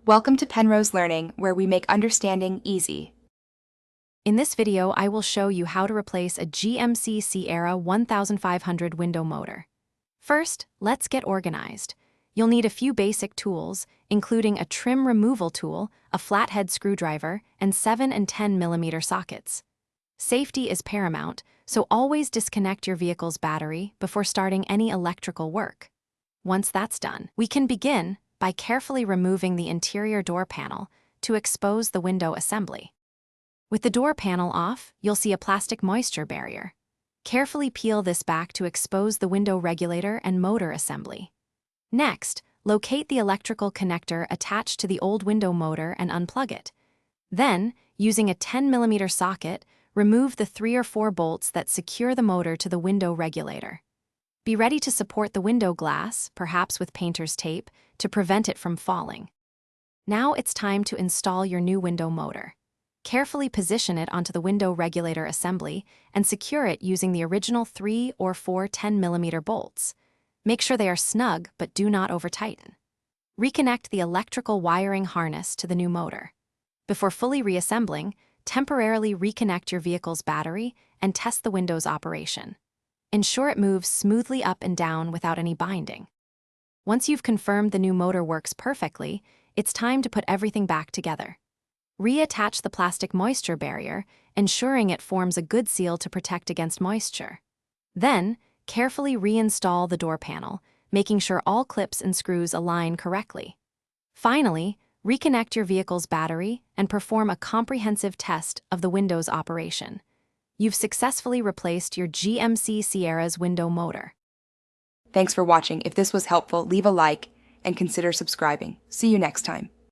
Welcome to Penrose Learning, where we make understanding easy. In this video, I will show you how to replace a GMC Sierra 1500 window motor. First, let's get organized. You'll need a few basic tools, including a trim removal tool, a flathead screwdriver, and 7 and 10 millimeter sockets. Safety is paramount, so always disconnect your vehicle's battery before starting any electrical work. Once that's done, we can begin by carefully removing the interior door panel to expose the window assembly. With the door panel off, you'll see a plastic moisture barrier. Carefully peel this back to expose the window regulator and motor assembly. Next, locate the electrical connector attached to the old window motor and unplug it. Then, using a 10 millimeter socket, remove the 3 or 4 bolts that secure the motor to the window regulator. Be ready to support the window glass, perhaps with painter's tape, to prevent it from falling. Now it's time to install your new window motor. Carefully position it onto the window regulator assembly and secure it using the original 3 or 4 10 millimeter bolts. Make sure they are snug but do not over-tighten. Reconnect the electrical wiring harness to the new motor. Before fully reassembling, temporarily reconnect your vehicle's battery and test the window's operation. Ensure it moves smoothly up and down without any binding. Once you've confirmed the new motor works perfectly, it's time to put everything back together. Reattach the plastic moisture barrier, ensuring it forms a good seal to protect against moisture. Then, carefully reinstall the door panel, making sure all clips and screws align correctly. Finally, reconnect your vehicle's battery and perform a comprehensive test of the window's operation. You've successfully replaced your GMC Sierra's window motor. Thanks for watching. If this was helpful, leave a like and consider subscribing. See you next time.